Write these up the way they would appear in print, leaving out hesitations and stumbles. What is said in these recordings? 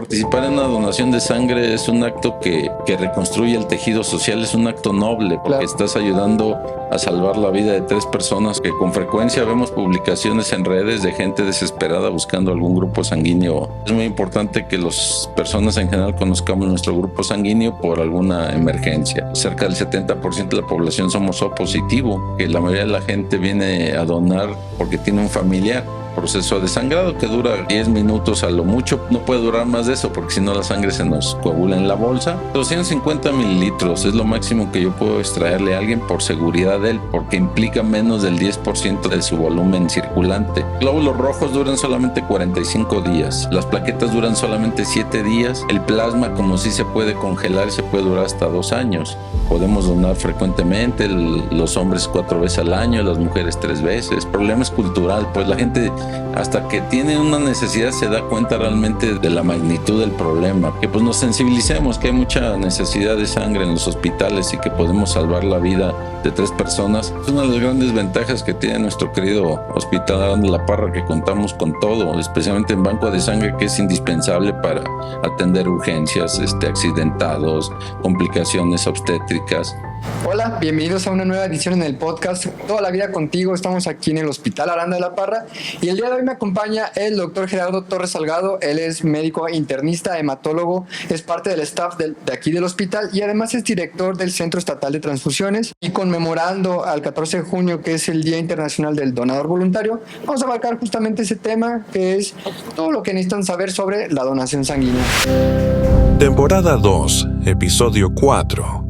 Participar en una donación de sangre es un acto que reconstruye el tejido social, es un acto noble porque estás ayudando a salvar la vida de 3 personas que con frecuencia vemos publicaciones en redes de gente desesperada buscando algún grupo sanguíneo. Es muy importante que las personas en general conozcamos nuestro grupo sanguíneo por alguna emergencia. Cerca del 70% de la población somos O positivo, que la mayoría de la gente viene a donar porque tiene un familiar. Proceso de sangrado que dura 10 minutos a lo mucho, no puede durar más de eso porque si no la sangre se nos coagula en la bolsa. 250 mililitros es lo máximo que yo puedo extraerle a alguien por seguridad de él, porque implica menos del 10% de su volumen circulante. Glóbulos rojos duran solamente 45 días, las plaquetas duran solamente 7 días, el plasma como si se puede congelar se puede durar hasta 2 años. Podemos donar frecuentemente, los hombres 4 veces al año, las mujeres 3 veces. El problema es cultural, pues la gente hasta que tiene una necesidad se da cuenta realmente de la magnitud del problema, que pues nos sensibilicemos que hay mucha necesidad de sangre en los hospitales y que podemos salvar la vida de 3 personas. Es una de las grandes ventajas que tiene nuestro querido Hospital Aranda de la Parra, que contamos con todo, especialmente en banco de sangre, que es indispensable para atender urgencias, accidentados, complicaciones obstétricas. Hola, bienvenidos a una nueva edición en el podcast Toda la Vida Contigo. Estamos aquí en el Hospital Aranda de la Parra y el día de hoy me acompaña el doctor Gerardo Torres Salgado. Él es médico internista, hematólogo, es parte del staff de aquí del hospital y además es director del Centro Estatal de Transfusiones. Y conmemorando al 14 de junio, que es el Día Internacional del Donador Voluntario, vamos a abarcar justamente ese tema, que es todo lo que necesitan saber sobre la donación sanguínea. Temporada 2, episodio 4.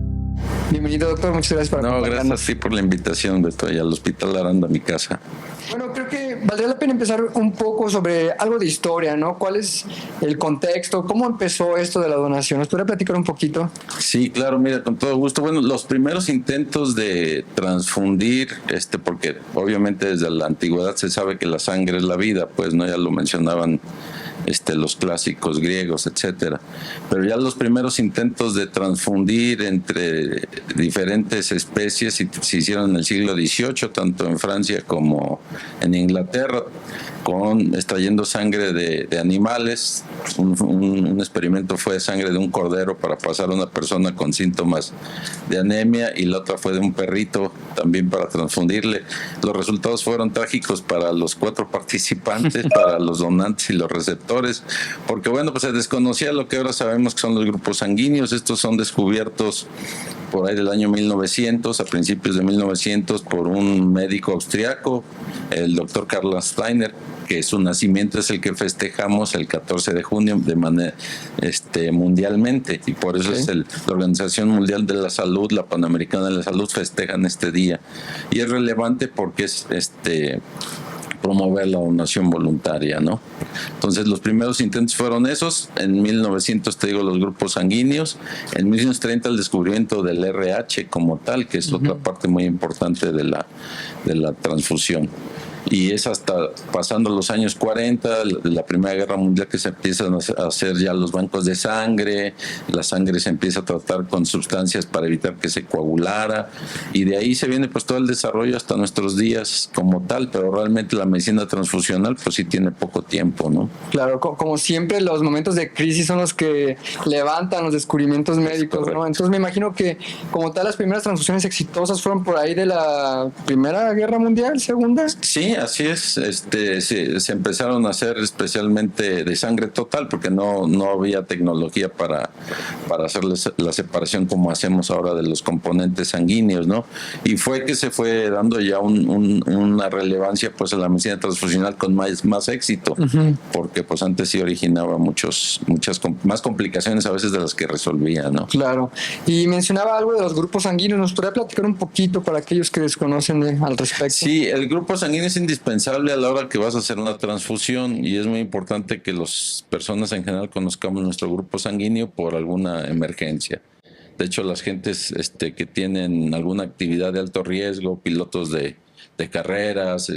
Bienvenido, doctor, muchas gracias por acompañarnos. Gracias a ti por la invitación, Beto, y al Hospital Aranda, mi casa. Bueno, creo que valdría la pena empezar un poco sobre algo de historia, ¿no? ¿Cuál es el contexto? ¿Cómo empezó esto de la donación? ¿Nos podría platicar un poquito? Sí, claro, mira, con todo gusto. Bueno, los primeros intentos de transfundir, porque obviamente desde la antigüedad se sabe que la sangre es la vida, pues, ¿no? Ya lo mencionaban los clásicos griegos, etcétera. Pero ya los primeros intentos de transfundir entre diferentes especies se hicieron en el siglo XVIII, tanto en Francia como en Inglaterra, extrayendo sangre de animales. Un experimento fue de sangre de un cordero para pasar a una persona con síntomas de anemia y la otra fue de un perrito también para transfundirle. Los resultados fueron trágicos para los 4 participantes, para los donantes y los receptores, porque bueno, pues se desconocía lo que ahora sabemos que son los grupos sanguíneos. Estos son descubiertos por ahí del año 1900, a principios de 1900, por un médico austriaco, el doctor Karl Steiner, que su nacimiento es el que festejamos el 14 de junio de manera mundialmente, y por eso es la Organización Mundial de la Salud, la Panamericana de la Salud, festejan este día. Y es relevante porque es promover la donación voluntaria, ¿no? Entonces los primeros intentos fueron esos. En 1900, te digo, los grupos sanguíneos. En 1930 el descubrimiento del RH como tal, que es otra parte muy importante de la transfusión. Y es hasta pasando los años 40, la Primera Guerra Mundial, que se empiezan a hacer ya los bancos de sangre, la sangre se empieza a tratar con sustancias para evitar que se coagulara, y de ahí se viene pues todo el desarrollo hasta nuestros días como tal, pero realmente la medicina transfusional pues sí tiene poco tiempo, ¿no? Claro, como siempre los momentos de crisis son los que levantan los descubrimientos médicos, ¿no? Entonces me imagino que como tal las primeras transfusiones exitosas fueron por ahí de la Primera Guerra Mundial, Segunda. Sí, así es. Se empezaron a hacer especialmente de sangre total porque no había tecnología para hacer la separación como hacemos ahora de los componentes sanguíneos, ¿no? Y fue que se fue dando ya una relevancia pues a la medicina transfusional con más éxito, porque pues antes sí originaba muchas más complicaciones a veces de las que resolvía, ¿no? Claro. Y mencionaba algo de los grupos sanguíneos. ¿Nos podría platicar un poquito para aquellos que desconocen al respecto? Sí, el grupo sanguíneo es indispensable a la hora que vas a hacer una transfusión y es muy importante que las personas en general conozcamos nuestro grupo sanguíneo por alguna emergencia. De hecho, las gentes que tienen alguna actividad de alto riesgo, pilotos de carreras,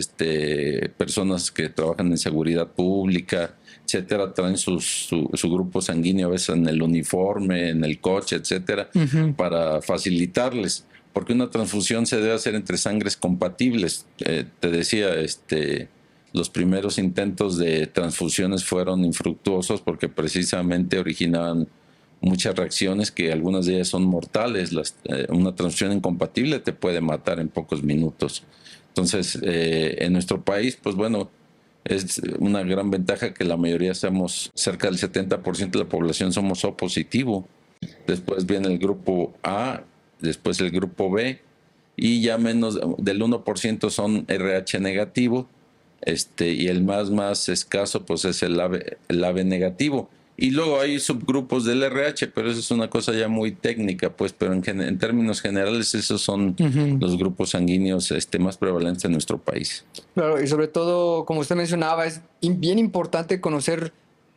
personas que trabajan en seguridad pública, etcétera, traen su grupo sanguíneo a veces en el uniforme, en el coche, etcétera, para facilitarles. Porque una transfusión se debe hacer entre sangres compatibles. Te decía, Los primeros intentos de transfusiones fueron infructuosos porque precisamente originaban muchas reacciones que algunas de ellas son mortales. Una transfusión incompatible te puede matar en pocos minutos. Entonces, en nuestro país, pues bueno, es una gran ventaja que la mayoría somos, cerca del 70% de la población somos O positivo. Después viene el grupo A, después el grupo B, y ya menos del 1% son RH negativo, y el más escaso pues es el AB negativo. Y luego hay subgrupos del RH, pero eso es una cosa ya muy técnica, pues, pero en términos generales esos son los grupos sanguíneos más prevalentes en nuestro país. Claro, y sobre todo, como usted mencionaba, es bien importante conocer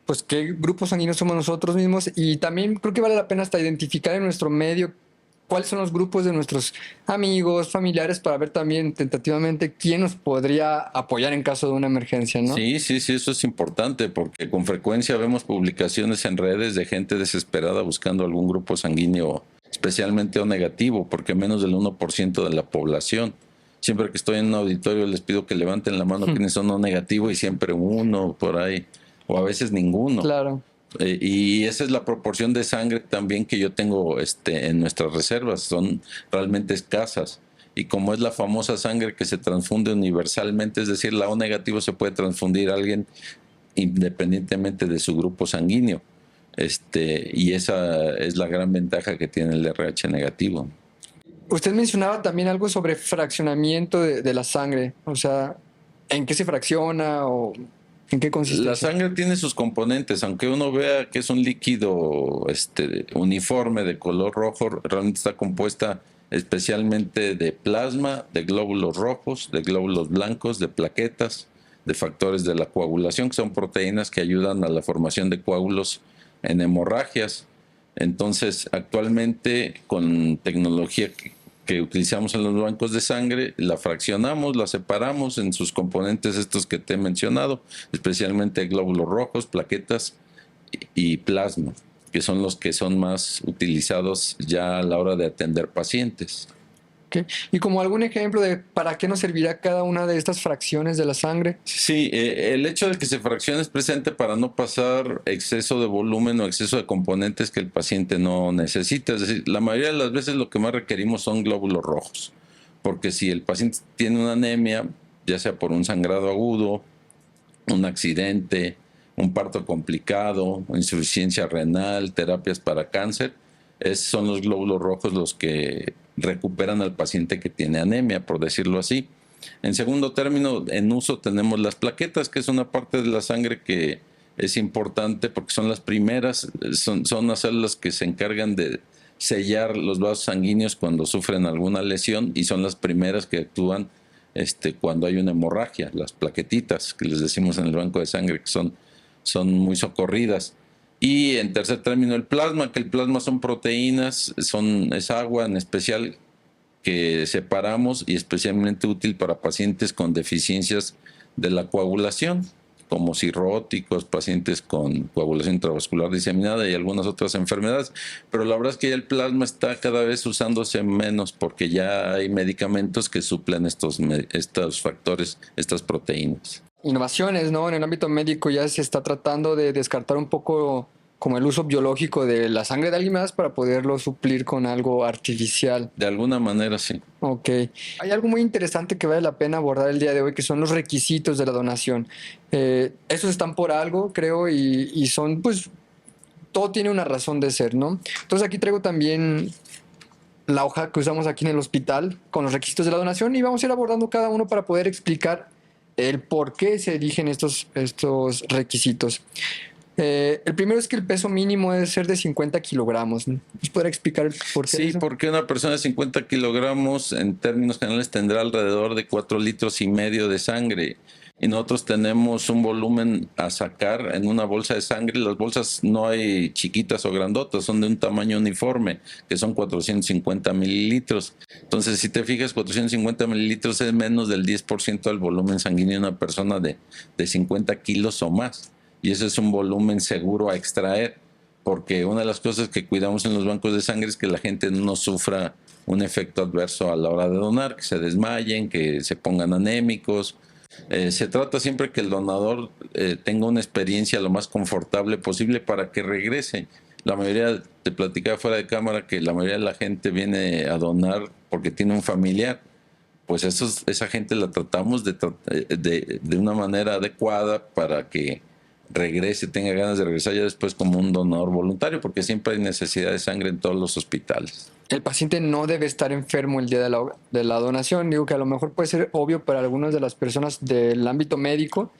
pues qué grupos sanguíneos somos nosotros mismos, y también creo que vale la pena hasta identificar en nuestro medio cuáles son los grupos de nuestros amigos, familiares, para ver también tentativamente quién nos podría apoyar en caso de una emergencia, ¿no? Sí, eso es importante porque con frecuencia vemos publicaciones en redes de gente desesperada buscando algún grupo sanguíneo, especialmente O negativo, porque menos del 1% de la población. Siempre que estoy en un auditorio les pido que levanten la mano quienes son O negativo, y siempre uno por ahí, o a veces ninguno. Claro. Y esa es la proporción de sangre también que yo tengo en nuestras reservas, son realmente escasas. Y como es la famosa sangre que se transfunde universalmente, es decir, la O negativo se puede transfundir a alguien independientemente de su grupo sanguíneo. Y esa es la gran ventaja que tiene el RH negativo. Usted mencionaba también algo sobre fraccionamiento de la sangre, o sea, ¿en qué se fracciona o en qué consiste? La sangre tiene sus componentes, aunque uno vea que es un líquido uniforme de color rojo, realmente está compuesta especialmente de plasma, de glóbulos rojos, de glóbulos blancos, de plaquetas, de factores de la coagulación, que son proteínas que ayudan a la formación de coágulos en hemorragias. Entonces, actualmente, con tecnología que utilizamos en los bancos de sangre, la fraccionamos, la separamos en sus componentes estos que te he mencionado, especialmente glóbulos rojos, plaquetas y plasma, que son los que son más utilizados ya a la hora de atender pacientes. Okay. ¿Y como algún ejemplo de para qué nos servirá cada una de estas fracciones de la sangre? Sí, el hecho de que se fraccione es presente para no pasar exceso de volumen o exceso de componentes que el paciente no necesita. Es decir, la mayoría de las veces lo que más requerimos son glóbulos rojos, porque si el paciente tiene una anemia, ya sea por un sangrado agudo, un accidente, un parto complicado, insuficiencia renal, terapias para cáncer, son los glóbulos rojos los que recuperan al paciente que tiene anemia, por decirlo así. En segundo término, en uso tenemos las plaquetas, que es una parte de la sangre que es importante porque son las primeras, son las células que se encargan de sellar los vasos sanguíneos cuando sufren alguna lesión, y son las primeras que actúan cuando hay una hemorragia, las plaquetitas que les decimos en el banco de sangre, que son muy socorridas. Y en tercer término el plasma, que el plasma son proteínas, es agua en especial que separamos, y especialmente útil para pacientes con deficiencias de la coagulación, como cirróticos, pacientes con coagulación intravascular diseminada y algunas otras enfermedades. Pero la verdad es que ya el plasma está cada vez usándose menos porque ya hay medicamentos que suplen estos factores, estas proteínas. Innovaciones, ¿no? En el ámbito médico ya se está tratando de descartar un poco como el uso biológico de la sangre de alguien más para poderlo suplir con algo artificial. De alguna manera, sí. Ok. Hay algo muy interesante que vale la pena abordar el día de hoy, que son los requisitos de la donación. Esos están por algo, creo, y son, pues, todo tiene una razón de ser, ¿no? Entonces aquí traigo también la hoja que usamos aquí en el hospital con los requisitos de la donación, y vamos a ir abordando cada uno para poder explicar el por qué se eligen estos requisitos. El primero es que el peso mínimo debe ser de 50 kilogramos. ¿Nos podrá explicar por qué? Sí, porque una persona de 50 kilogramos en términos generales tendrá alrededor de 4,5 litros de sangre. Y nosotros tenemos un volumen a sacar en una bolsa de sangre. Las bolsas no hay chiquitas o grandotas, son de un tamaño uniforme, que son 450 mililitros. Entonces, si te fijas, 450 mililitros es menos del 10% del volumen sanguíneo de una persona de 50 kilos o más. Y ese es un volumen seguro a extraer, porque una de las cosas que cuidamos en los bancos de sangre es que la gente no sufra un efecto adverso a la hora de donar, que se desmayen, que se pongan anémicos. Se trata siempre que el donador tenga una experiencia lo más confortable posible para que regrese. La mayoría, te platicaba fuera de cámara, que la mayoría de la gente viene a donar porque tiene un familiar. Pues esa gente la tratamos de una manera adecuada para que regrese, tenga ganas de regresar ya después como un donador voluntario, porque siempre hay necesidad de sangre en todos los hospitales. El paciente no debe estar enfermo el día de la donación. Digo que a lo mejor puede ser obvio para algunas de las personas del ámbito médico,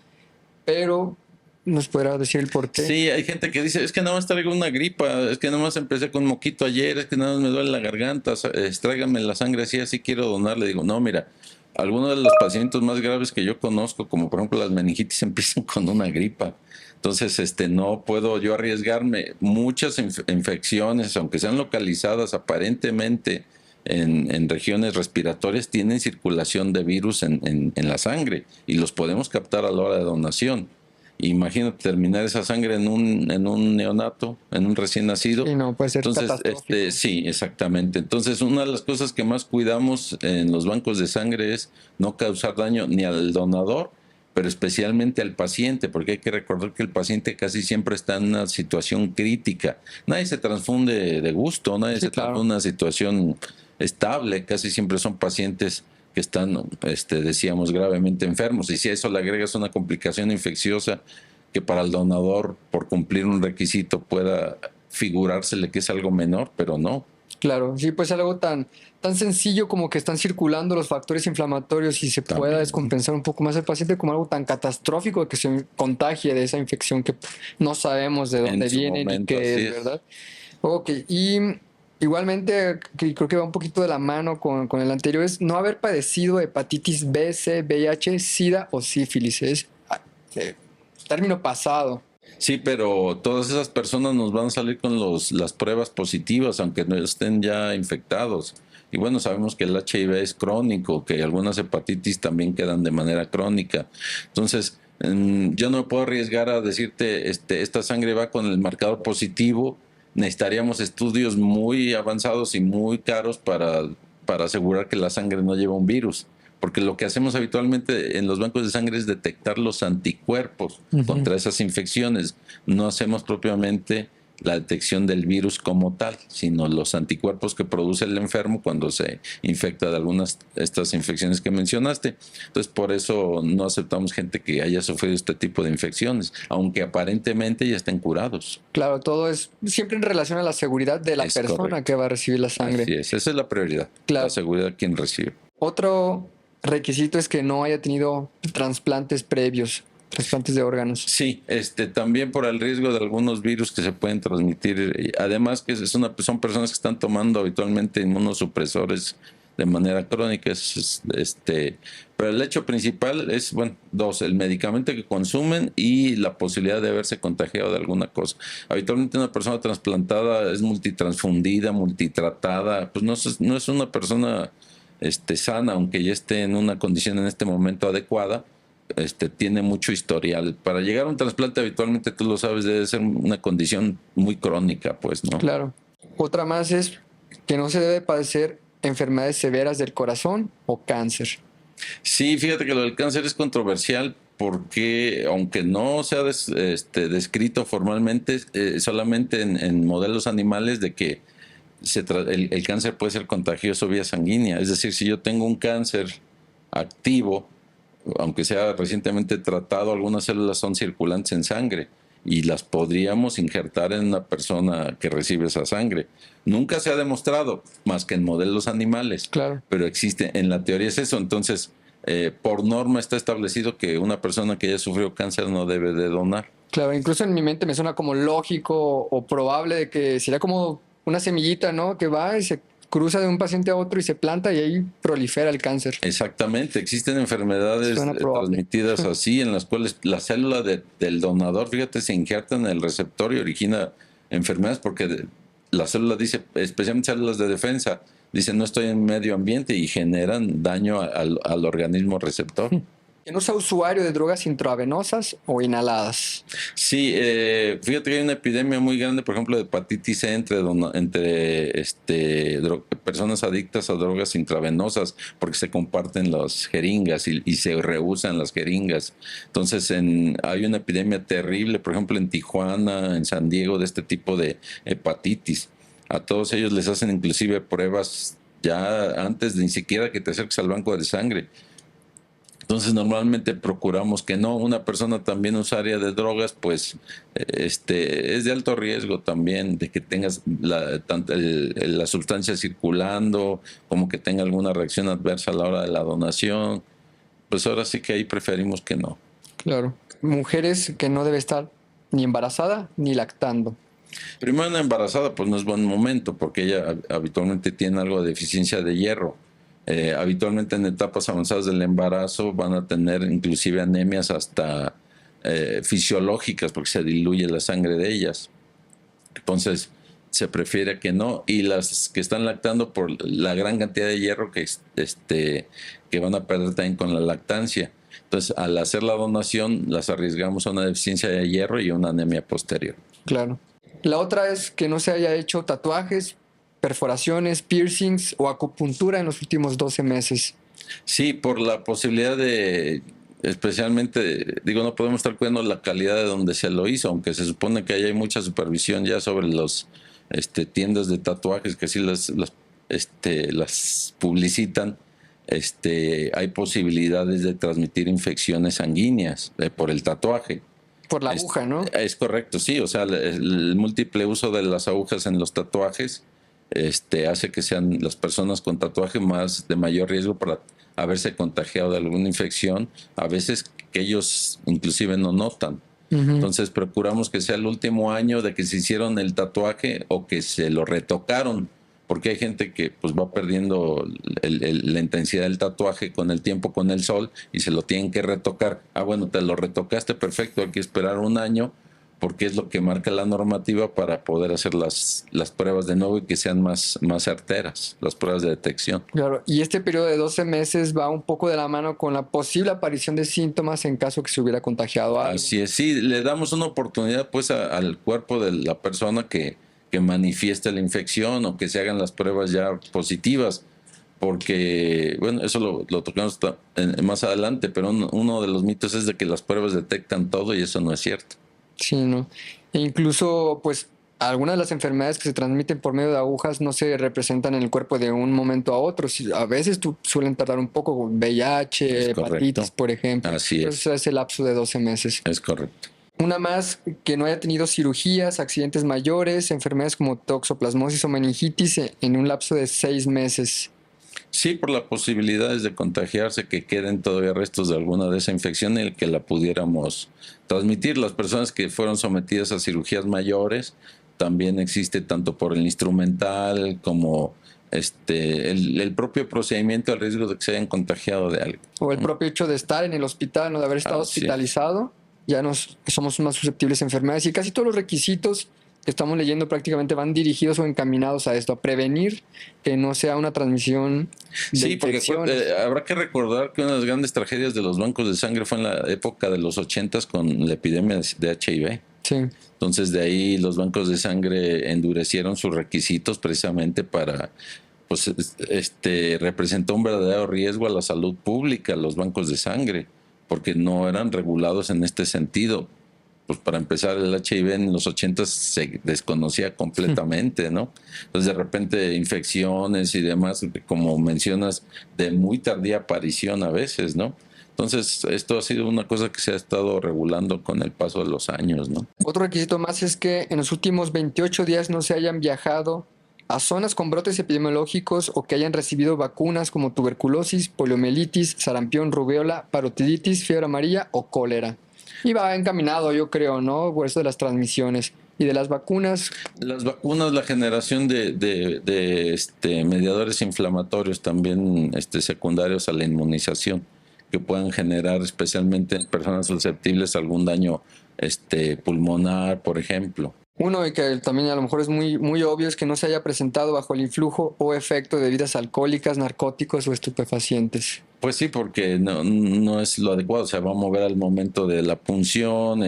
pero ¿nos podrá decir el por qué? Sí, hay gente que dice, es que nada más traigo una gripa, es que nada más empecé con moquito ayer, es que nada más me duele la garganta, tráigame la sangre así quiero donar. Le digo, no, mira, algunos de los pacientes más graves que yo conozco, como por ejemplo las meningitis, empiezan con una gripa. Entonces, no puedo yo arriesgarme. Muchas infecciones, aunque sean localizadas aparentemente en regiones respiratorias, tienen circulación de virus en la sangre y los podemos captar a la hora de donación. Imagínate terminar esa sangre en un neonato, en un recién nacido. Sí, no, puede ser Entonces, catastrófico. sí, exactamente. Entonces, una de las cosas que más cuidamos en los bancos de sangre es no causar daño ni al donador, pero especialmente al paciente, porque hay que recordar que el paciente casi siempre está en una situación crítica. Nadie se transfunde de gusto, nadie se transfunde en una situación estable, casi siempre son pacientes que están, decíamos, gravemente enfermos. Y si a eso le agregas una complicación infecciosa que para el donador, por cumplir un requisito, pueda figurársele que es algo menor, pero no. Claro, sí, pues algo tan sencillo como que están circulando los factores inflamatorios y se pueda descompensar un poco más el paciente, como algo tan catastrófico que se contagie de esa infección que no sabemos de dónde viene ni qué es, ¿verdad? Ok, y igualmente, que creo que va un poquito de la mano con el anterior, es no haber padecido hepatitis B, C, VIH, SIDA o sífilis. Es término pasado. Sí, pero todas esas personas nos van a salir con las pruebas positivas, aunque no estén ya infectados. Y bueno, sabemos que el HIV es crónico, que algunas hepatitis también quedan de manera crónica. Entonces, yo no me puedo arriesgar a decirte, esta sangre va con el marcador positivo. Necesitaríamos estudios muy avanzados y muy caros para asegurar que la sangre no lleva un virus. Porque lo que hacemos habitualmente en los bancos de sangre es detectar los anticuerpos contra esas infecciones. No hacemos propiamente la detección del virus como tal, sino los anticuerpos que produce el enfermo cuando se infecta de algunas de estas infecciones que mencionaste. Entonces, por eso no aceptamos gente que haya sufrido este tipo de infecciones, aunque aparentemente ya estén curados. Claro, todo es siempre en relación a la seguridad de la persona correcto. Que va a recibir la sangre. Así es, esa es la prioridad, la seguridad de quien recibe. Otro requisito es que no haya tenido trasplantes previos, trasplantes de órganos. Sí, también por el riesgo de algunos virus que se pueden transmitir. Además que son personas que están tomando habitualmente inmunosupresores de manera crónica. Pero el hecho principal es, bueno, el medicamento que consumen y la posibilidad de haberse contagiado de alguna cosa. Habitualmente una persona trasplantada es multitransfundida, multitratada, pues no es una persona sana, aunque ya esté en una condición en este momento adecuada, tiene mucho historial. Para llegar a un trasplante habitualmente, tú lo sabes, debe ser una condición muy crónica, pues, ¿no? Claro. Otra más es que no se debe padecer enfermedades severas del corazón o cáncer. Sí, fíjate que lo del cáncer es controversial porque, aunque no sea descrito formalmente, solamente en modelos animales, de que el cáncer puede ser contagioso vía sanguínea. Es decir, si yo tengo un cáncer activo, aunque sea recientemente tratado, algunas células son circulantes en sangre y las podríamos injertar en una persona que recibe esa sangre. Nunca se ha demostrado, más que en modelos animales, claro. Pero existe, en la teoría es eso. Entonces, por norma está establecido que una persona que haya sufrido cáncer no debe de donar. Claro, incluso en mi mente me suena como lógico o probable de que sería como una semillita, ¿no? Que va y se cruza de un paciente a otro y se planta y ahí prolifera el cáncer. Exactamente, existen enfermedades transmitidas así, en las cuales la célula del donador, fíjate, se injerta en el receptor y origina enfermedades, porque la célula dice, especialmente células de defensa, dicen no estoy en medio ambiente y generan daño al organismo receptor. Que no sea usuario de drogas intravenosas o inhaladas. Sí, fíjate que hay una epidemia muy grande, por ejemplo, de hepatitis C entre personas adictas a drogas intravenosas, porque se comparten las jeringas y se reusan las jeringas. Entonces, hay una epidemia terrible, por ejemplo, en Tijuana, en San Diego, de este tipo de hepatitis. A todos ellos les hacen inclusive pruebas ya antes de ni siquiera que te acerques al banco de sangre. Entonces normalmente procuramos que no, una persona también usuaria de drogas, pues es de alto riesgo también de que tengas la sustancia circulando, como que tenga alguna reacción adversa a la hora de la donación. Pues ahora sí que ahí preferimos que no. Claro. Mujeres que no debe estar ni embarazada ni lactando. Primero, una embarazada pues no es buen momento porque ella habitualmente tiene algo de deficiencia de hierro. Habitualmente en etapas avanzadas del embarazo van a tener inclusive anemias hasta fisiológicas porque se diluye la sangre de ellas. Entonces se prefiere que no. Y las que están lactando por la gran cantidad de hierro que van a perder también con la lactancia. Entonces al hacer la donación las arriesgamos a una deficiencia de hierro y una anemia posterior. Claro. La otra es que no se haya hecho tatuajes, perforaciones, piercings o acupuntura en los últimos 12 meses. Sí, por la posibilidad especialmente, no podemos estar cuidando la calidad de donde se lo hizo, aunque se supone que ahí hay mucha supervisión ya sobre los tiendas de tatuajes que sí las publicitan. Hay posibilidades de transmitir infecciones sanguíneas por el tatuaje. Por la aguja, ¿no? Es correcto, sí, o sea, el múltiple uso de las agujas en los tatuajes hace que sean las personas con tatuaje de mayor riesgo para haberse contagiado de alguna infección, a veces que ellos inclusive no notan. Entonces procuramos que sea el último año de que se hicieron el tatuaje o que se lo retocaron, porque hay gente que pues va perdiendo la intensidad del tatuaje con el tiempo, con el sol, y se lo tienen que retocar. Bueno, te lo retocaste, perfecto, hay que esperar un año, porque es lo que marca la normativa para poder hacer las pruebas de nuevo y que sean más certeras, las pruebas de detección. Claro, y este periodo de 12 meses va un poco de la mano con la posible aparición de síntomas en caso que se hubiera contagiado algo. Así es, sí, le damos una oportunidad pues al cuerpo de la persona que manifieste la infección o que se hagan las pruebas ya positivas, porque, bueno, eso lo tocamos más adelante, pero uno de los mitos es de que las pruebas detectan todo y eso no es cierto. Sí, ¿no? E incluso, pues, algunas de las enfermedades que se transmiten por medio de agujas no se representan en el cuerpo de un momento a otro. A veces suelen tardar un poco, VIH, hepatitis, por ejemplo. Así es. Entonces es el lapso de 12 meses. Es correcto. Una más, que no haya tenido cirugías, accidentes mayores, enfermedades como toxoplasmosis o meningitis en un lapso de 6 meses. Sí, por las posibilidades de contagiarse, que queden todavía restos de alguna de esa infección y el que la pudiéramos transmitir. Las personas que fueron sometidas a cirugías mayores, también existe tanto por el instrumental como el propio procedimiento, el riesgo de que se hayan contagiado de algo. O el propio hecho de estar en el hospital, no de haber estado hospitalizado, ya somos más susceptibles a enfermedades. Y casi todos los requisitos que estamos leyendo prácticamente van dirigidos o encaminados a esto, a prevenir que no sea una transmisión de infecciones. Porque habrá que recordar que una de las grandes tragedias de los bancos de sangre fue en la época de los 80s con la epidemia de HIV. Sí. Entonces de ahí los bancos de sangre endurecieron sus requisitos precisamente para, pues, representó un verdadero riesgo a la salud pública, los bancos de sangre, porque no eran regulados en este sentido. Pues para empezar, el HIV en los 80 se desconocía completamente, ¿no? Entonces de repente infecciones y demás, como mencionas, de muy tardía aparición a veces, ¿no? Entonces esto ha sido una cosa que se ha estado regulando con el paso de los años, ¿no? Otro requisito más es que en los últimos 28 días no se hayan viajado a zonas con brotes epidemiológicos o que hayan recibido vacunas como tuberculosis, poliomielitis, sarampión, rubéola, parotiditis, fiebre amarilla o cólera. Y va encaminado, yo creo, ¿no? Por eso de las transmisiones. Y de las vacunas. Las vacunas, la generación de mediadores inflamatorios también secundarios a la inmunización, que puedan generar especialmente en personas susceptibles algún daño pulmonar, por ejemplo. Uno y que también a lo mejor es muy, muy obvio es que no se haya presentado bajo el influjo o efecto de bebidas alcohólicas, narcóticos o estupefacientes. Pues sí, porque no es lo adecuado, se va a mover al momento de la punción,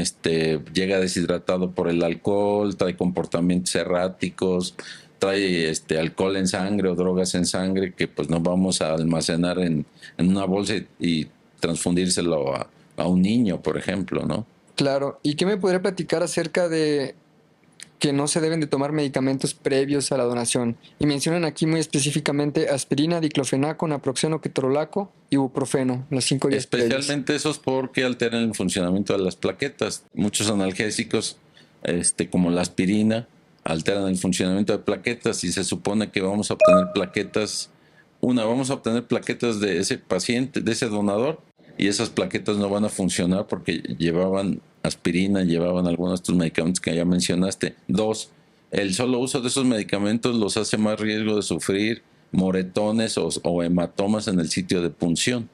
llega deshidratado por el alcohol, trae comportamientos erráticos, trae alcohol en sangre o drogas en sangre que pues no vamos a almacenar en una bolsa y transfundírselo a un niño, por ejemplo, ¿no? Claro. ¿Y qué me podría platicar acerca de que no se deben de tomar medicamentos previos a la donación? Y mencionan aquí muy específicamente aspirina, diclofenaco, naproxeno, ketorolaco, ibuprofeno, los 5 días previos. Especialmente esos porque alteran el funcionamiento de las plaquetas. Muchos analgésicos, como la aspirina, alteran el funcionamiento de plaquetas y se supone que vamos a obtener plaquetas. Vamos a obtener plaquetas de ese paciente, de ese donador, y esas plaquetas no van a funcionar porque llevaban aspirina, llevaban algunos de estos medicamentos que ya mencionaste. 2, el solo uso de esos medicamentos los hace más riesgo de sufrir moretones o hematomas en el sitio de punción.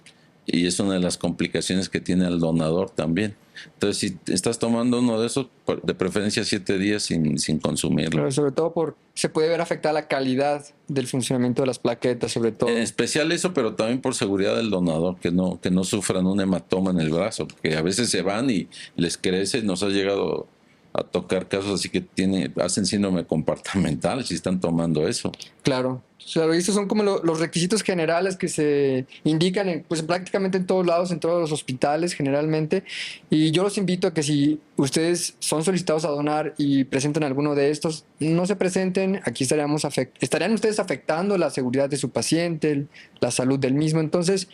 Y es una de las complicaciones que tiene el donador también. Entonces, si estás tomando uno de esos, de preferencia 7 días sin consumirlo. Pero sobre todo se puede ver afectada la calidad del funcionamiento de las plaquetas, sobre todo. En especial eso, pero también por seguridad del donador, que no sufran un hematoma en el brazo, porque a veces se van y les crece. Nos ha llegado a tocar casos así que hacen síndrome compartimental si están tomando eso. Claro, y estos son como los requisitos generales que se indican pues prácticamente en todos lados, en todos los hospitales generalmente. Y yo los invito a que si ustedes son solicitados a donar y presentan alguno de estos, no se presenten. Aquí estarían ustedes afectando la seguridad de su paciente, la salud del mismo. Entonces,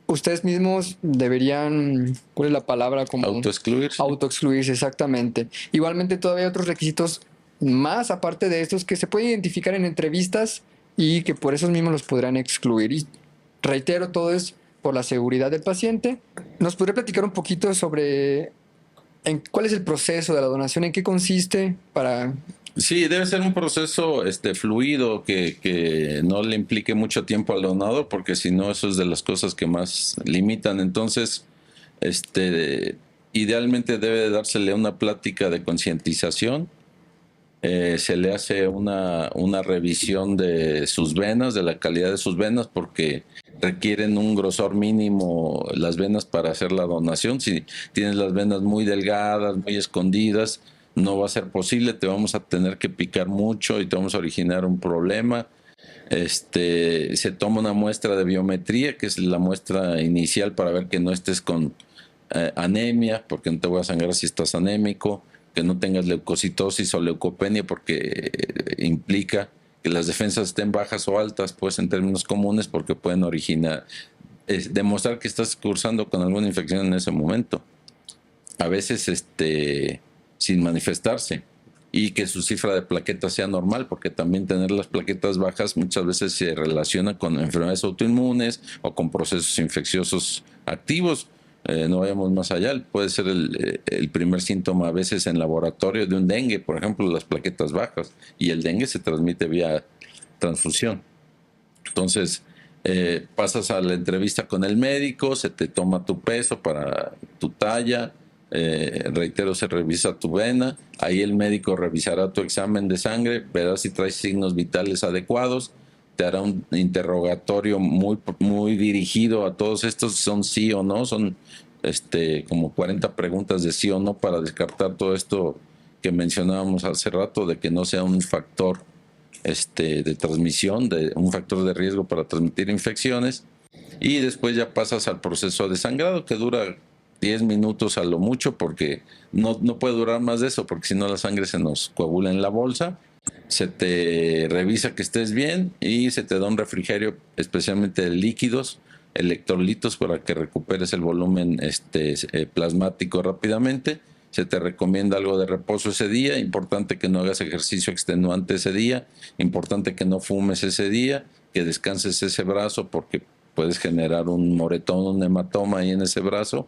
ustedes mismos deberían, ¿cuál es la palabra? Autoexcluirse. Autoexcluirse, exactamente. Igualmente todavía hay otros requisitos más aparte de estos que se pueden identificar en entrevistas y que por esos mismos los podrán excluir. Y reitero, todo es por la seguridad del paciente. ¿Nos podría platicar un poquito sobre cuál es el proceso de la donación? ¿En qué consiste para...? Sí, debe ser un proceso fluido que no le implique mucho tiempo al donador, porque si no, eso es de las cosas que más limitan. Entonces, idealmente debe dársele una plática de concientización. Se le hace una revisión de sus venas, de la calidad de sus venas, porque requieren un grosor mínimo las venas para hacer la donación. Si tienes las venas muy delgadas, muy escondidas, no va a ser posible, te vamos a tener que picar mucho y te vamos a originar un problema. Se toma una muestra de biometría, que es la muestra inicial para ver que no estés con anemia, porque no te voy a sangrar si estás anémico, que no tengas leucocitosis o leucopenia, porque implica que las defensas estén bajas o altas, pues en términos comunes, porque pueden originar, demostrar que estás cursando con alguna infección en ese momento. A veces sin manifestarse, y que su cifra de plaquetas sea normal, porque también tener las plaquetas bajas muchas veces se relaciona con enfermedades autoinmunes o con procesos infecciosos activos. No vayamos más allá, puede ser el primer síntoma a veces en laboratorio de un dengue, por ejemplo, las plaquetas bajas, y el dengue se transmite vía transfusión. Entonces, pasas a la entrevista con el médico, se te toma tu peso para tu talla, reitero, se revisa tu vena, ahí el médico revisará tu examen de sangre, verá si traes signos vitales adecuados, te hará un interrogatorio muy dirigido a todos estos, son sí o no, son como 40 preguntas de sí o no para descartar todo esto que mencionábamos hace rato, de que no sea un factor de transmisión, un factor de riesgo para transmitir infecciones. Y después ya pasas al proceso de sangrado, que dura 10 minutos a lo mucho, porque no puede durar más de eso, porque si no la sangre se nos coagula en la bolsa. Se te revisa que estés bien y se te da un refrigerio, especialmente de líquidos, electrolitos, para que recuperes el volumen plasmático rápidamente. Se te recomienda algo de reposo ese día, importante que no hagas ejercicio extenuante ese día, importante que no fumes ese día, que descanses ese brazo, porque puedes generar un moretón, un hematoma ahí en ese brazo.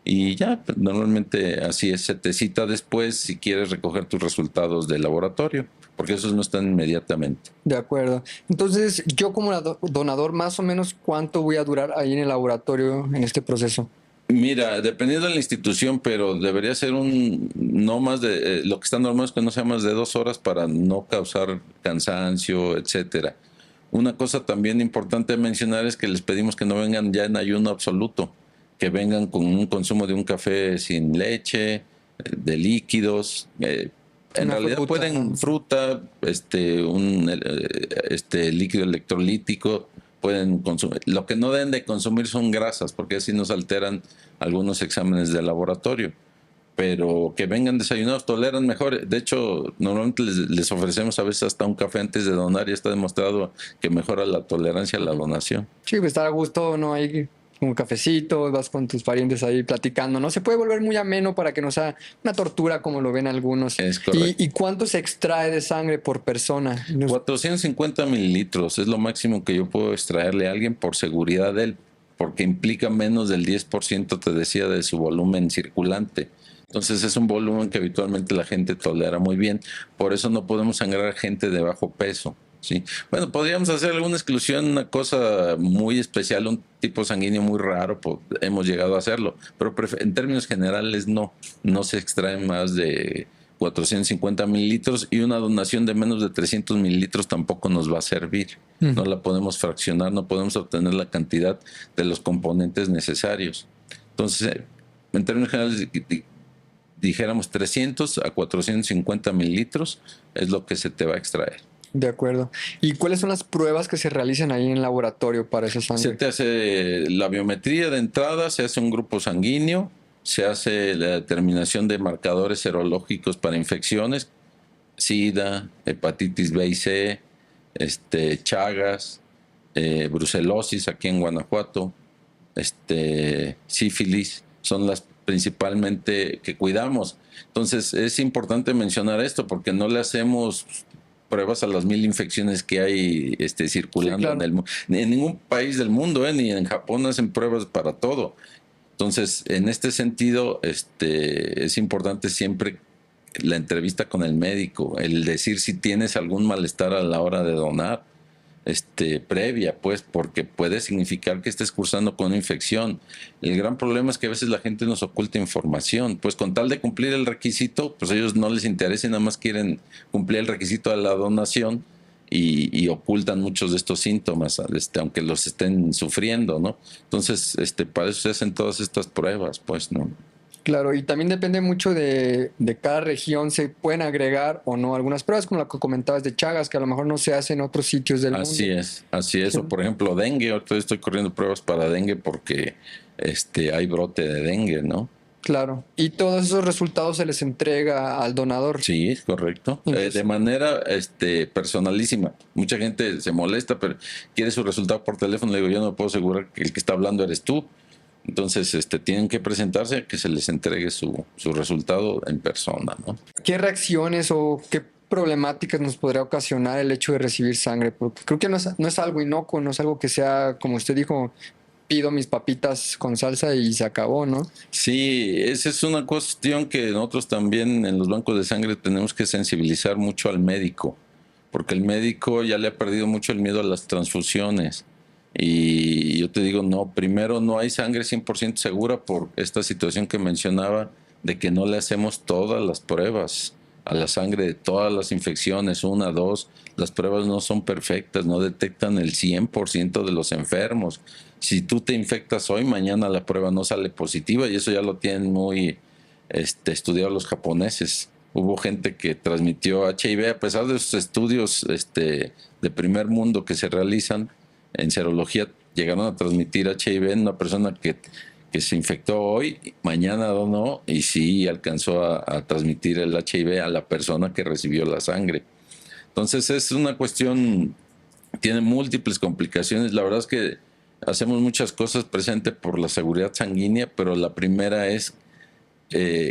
Y ya, normalmente así es, se te cita después si quieres recoger tus resultados del laboratorio, porque esos no están inmediatamente. De acuerdo. Entonces, yo como donador, más o menos, ¿cuánto voy a durar ahí en el laboratorio en este proceso? Mira, dependiendo de la institución, pero debería ser no más de, lo que está normal es que no sea más de 2 horas para no causar cansancio, etcétera. Una cosa también importante a mencionar es que les pedimos que no vengan ya en ayuno absoluto, que vengan con un consumo de un café sin leche, de líquidos. En realidad fruta, pueden fruta, líquido electrolítico, pueden consumir. Lo que no deben de consumir son grasas, porque así nos alteran algunos exámenes de laboratorio. Pero que vengan desayunados, toleran mejor. De hecho, normalmente les ofrecemos a veces hasta un café antes de donar y está demostrado que mejora la tolerancia a la donación. Sí, pues estar a gusto, no hay un cafecito, vas con tus parientes ahí platicando, ¿no? Se puede volver muy ameno para que no sea una tortura como lo ven algunos. Es correcto. ¿Y cuánto se extrae de sangre por persona? 450 mililitros es lo máximo que yo puedo extraerle a alguien por seguridad de él, porque implica menos del 10%, te decía, de su volumen circulante. Entonces es un volumen que habitualmente la gente tolera muy bien. Por eso no podemos sangrar gente de bajo peso. ¿Sí? Bueno, podríamos hacer alguna exclusión, una cosa muy especial, un tipo sanguíneo muy raro, pues hemos llegado a hacerlo, pero en términos generales no se extraen más de 450 mililitros y una donación de menos de 300 mililitros tampoco nos va a servir. No la podemos fraccionar, no podemos obtener la cantidad de los componentes necesarios. Entonces, en términos generales, dijéramos 300 a 450 mililitros es lo que se te va a extraer. De acuerdo. ¿Y cuáles son las pruebas que se realizan ahí en el laboratorio para esa sangre? Se te hace la biometría de entrada, se hace un grupo sanguíneo, se hace la determinación de marcadores serológicos para infecciones, SIDA, hepatitis B y C, Chagas, brucelosis aquí en Guanajuato, sífilis, son las principalmente que cuidamos. Entonces es importante mencionar esto porque no le hacemos pruebas a las 1000 infecciones que hay circulando, sí, claro, en el mundo. En ningún país del mundo, ni en Japón hacen pruebas para todo. Entonces, en este sentido, es importante siempre la entrevista con el médico, el decir si tienes algún malestar a la hora de donar, previa, pues, porque puede significar que estés cursando con una infección. El gran problema es que a veces la gente nos oculta información, pues con tal de cumplir el requisito, pues a ellos no les interesa y nada más quieren cumplir el requisito de la donación y ocultan muchos de estos síntomas, aunque los estén sufriendo, ¿no? Entonces, para eso se hacen todas estas pruebas, pues, ¿no? Claro, y también depende mucho de cada región, se pueden agregar o no algunas pruebas, como la que comentabas de Chagas, que a lo mejor no se hace en otros sitios del mundo. Así es. Sí. O por ejemplo, dengue, ahorita estoy corriendo pruebas para dengue porque hay brote de dengue, ¿no? Claro, y todos esos resultados se les entrega al donador. Sí, es correcto. De manera personalísima. Mucha gente se molesta, pero quiere su resultado por teléfono. Le digo, yo no puedo asegurar que el que está hablando eres tú. Entonces, tienen que presentarse a que se les entregue su resultado en persona, ¿no? ¿Qué reacciones o qué problemáticas nos podría ocasionar el hecho de recibir sangre? Porque creo que no es algo inocuo, no es algo que sea, como usted dijo, pido mis papitas con salsa y se acabó, ¿no? Sí, esa es una cuestión que nosotros también en los bancos de sangre tenemos que sensibilizar mucho al médico, porque el médico ya le ha perdido mucho el miedo a las transfusiones. Y yo te digo, no, primero no hay sangre 100% segura por esta situación que mencionaba de que no le hacemos todas las pruebas a la sangre de todas las infecciones, 1, 2, las pruebas no son perfectas, no detectan el 100% de los enfermos. Si tú te infectas hoy, mañana la prueba no sale positiva y eso ya lo tienen muy estudiado los japoneses. Hubo gente que transmitió HIV a pesar de sus estudios de primer mundo que se realizan en serología, llegaron a transmitir HIV en una persona que se infectó hoy, mañana donó y sí alcanzó a transmitir el HIV a la persona que recibió la sangre. Entonces es una cuestión, tiene múltiples complicaciones. La verdad es que hacemos muchas cosas presente por la seguridad sanguínea, pero la primera es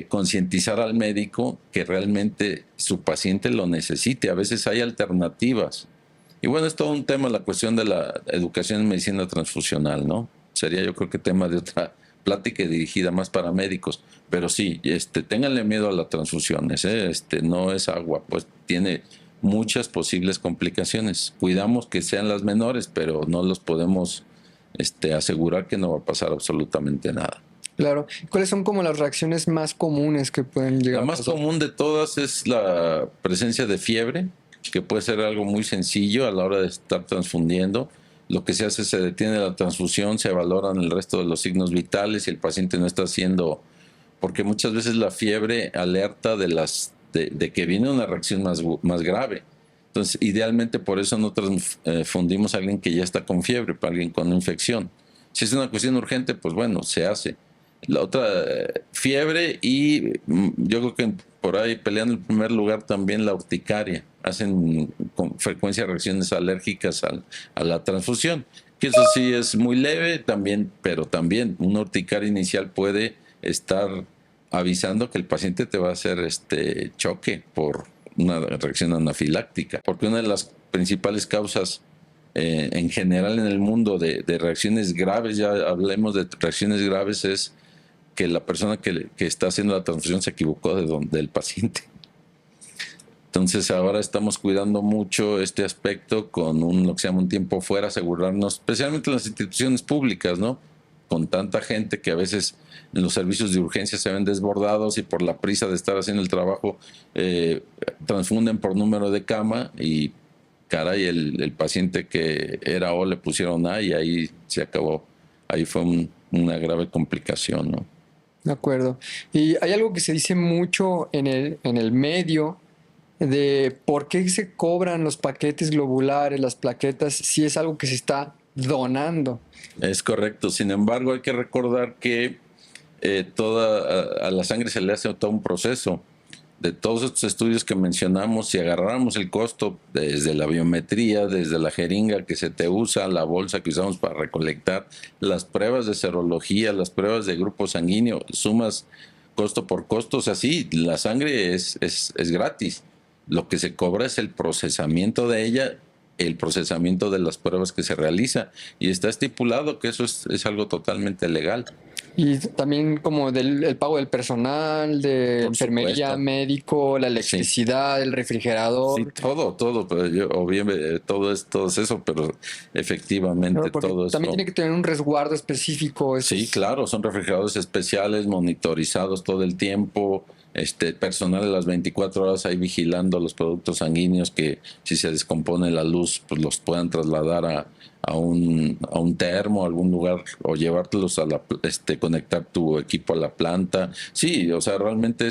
concientizar al médico que realmente su paciente lo necesite. A veces hay alternativas. Y bueno, es todo un tema la cuestión de la educación en medicina transfusional, ¿no? Sería yo creo que tema de otra plática dirigida más para médicos. Pero sí, ténganle miedo a las transfusiones, no es agua, pues tiene muchas posibles complicaciones. Cuidamos que sean las menores, pero no los podemos asegurar que no va a pasar absolutamente nada. Claro. ¿Cuáles son como las reacciones más comunes que pueden llegar a pasar? La más común de todas es la presencia de fiebre, que puede ser algo muy sencillo a la hora de estar transfundiendo. Lo que se hace es se detiene la transfusión, se valoran el resto de los signos vitales y el paciente no está haciendo, porque muchas veces la fiebre alerta de que viene una reacción más grave. Entonces, idealmente por eso no transfundimos a alguien que ya está con fiebre, para alguien con infección. Si es una cuestión urgente, pues bueno, se hace. La otra, fiebre y yo creo que por ahí peleando en primer lugar también la urticaria. Hacen con frecuencia reacciones alérgicas a la transfusión, que eso sí es muy leve también, pero también una urticaria inicial puede estar avisando que el paciente te va a hacer choque por una reacción anafiláctica, porque una de las principales causas en general en el mundo de reacciones graves, ya hablemos de reacciones graves, es que la persona que está haciendo la transfusión se equivocó del paciente. Entonces ahora estamos cuidando mucho este aspecto con lo que se llama un tiempo fuera, asegurarnos, especialmente en las instituciones públicas, ¿no? Con tanta gente que a veces en los servicios de urgencia se ven desbordados y por la prisa de estar haciendo el trabajo transfunden por número de cama y caray, el paciente que era O le pusieron A y ahí se acabó. Ahí fue una grave complicación, ¿no? De acuerdo. Y hay algo que se dice mucho en el medio de por qué se cobran los paquetes globulares, las plaquetas, si es algo que se está donando. Es correcto. Sin embargo, hay que recordar que a la sangre se le hace todo un proceso. De todos estos estudios que mencionamos, si agarráramos el costo desde la biometría, desde la jeringa que se te usa, la bolsa que usamos para recolectar, las pruebas de serología, las pruebas de grupo sanguíneo, sumas costo por costo, o sea, sí, la sangre es gratis. Lo que se cobra es el procesamiento de ella, el procesamiento de las pruebas que se realiza, y está estipulado que eso es algo totalmente legal. Y también como el pago del personal, de Por enfermería, supuesto. médico, la electricidad, el refrigerador. Sí, todo, pero o bien todo eso, pero efectivamente Claro, porque todo eso. también tiene que tener un resguardo específico. Sí, claro, son refrigeradores especiales, monitorizados todo el tiempo, personal de las 24 horas ahí vigilando los productos sanguíneos que si se descompone la luz, pues los puedan trasladar a un termo, a algún lugar, o llevártelos conectar tu equipo a la planta. Sí, o sea, realmente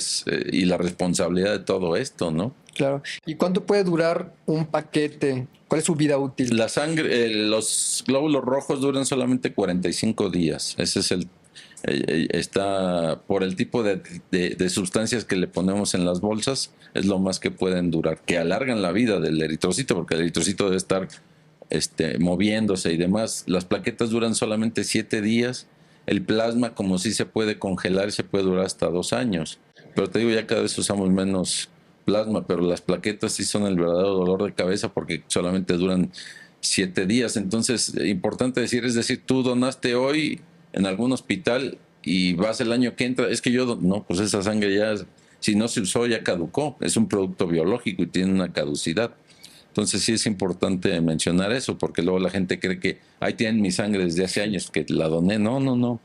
y la responsabilidad de todo esto, ¿no? Claro. ¿Y cuánto puede durar un paquete? ¿Cuál es su vida útil? La sangre, los glóbulos rojos duran solamente 45 días. Ese es está por el tipo de sustancias que le ponemos en las bolsas, es lo más que pueden durar, que alargan la vida del eritrocito, porque el eritrocito debe estar moviéndose y demás. Las plaquetas duran solamente 7 días. El plasma, como sí se puede congelar, se puede durar hasta 2 años. Pero te digo, ya cada vez usamos menos plasma, pero las plaquetas sí son el verdadero dolor de cabeza porque solamente duran 7 días. Entonces, importante decir, es decir, tú donaste hoy en algún hospital y vas el año que entra, es que no, pues esa sangre ya, si no se usó, ya caducó. Es un producto biológico y tiene una caducidad. Entonces sí es importante mencionar eso, porque luego la gente cree que ahí tienen mi sangre desde hace años, que la doné. No.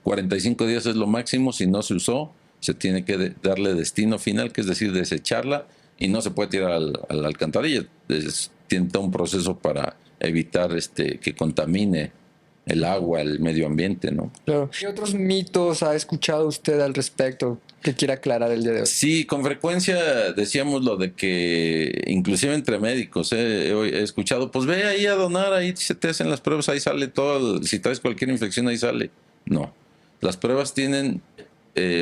45 días es lo máximo. Si no se usó, se tiene que darle destino final, que es decir, desecharla, y no se puede tirar a la alcantarilla. Tiene todo un proceso para evitar que contamine el agua, el medio ambiente, ¿no? Claro. ¿Qué otros mitos ha escuchado usted al respecto que quiera aclarar el día de hoy? Sí, con frecuencia decíamos lo de que, inclusive entre médicos, he escuchado, pues ve ahí a donar, ahí se te hacen las pruebas, ahí sale todo, si traes cualquier infección ahí sale. No, las pruebas tienen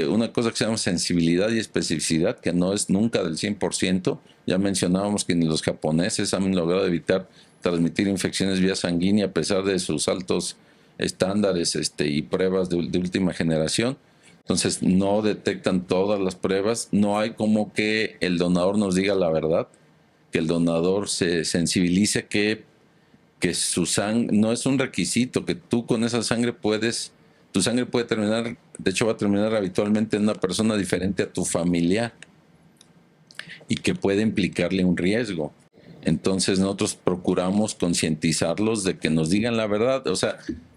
una cosa que se llama sensibilidad y especificidad, que no es nunca del 100%. Ya mencionábamos que los japoneses han logrado evitar transmitir infecciones vía sanguínea a pesar de sus altos estándares y pruebas de última generación. Entonces no detectan todas las pruebas, no hay como que el donador nos diga la verdad, que el donador se sensibilice que su sangre no es un requisito, que tú con esa sangre tu sangre puede terminar, de hecho va a terminar habitualmente en una persona diferente a tu familiar y que puede implicarle un riesgo. Entonces nosotros procuramos concientizarlos de que nos digan la verdad. O sea,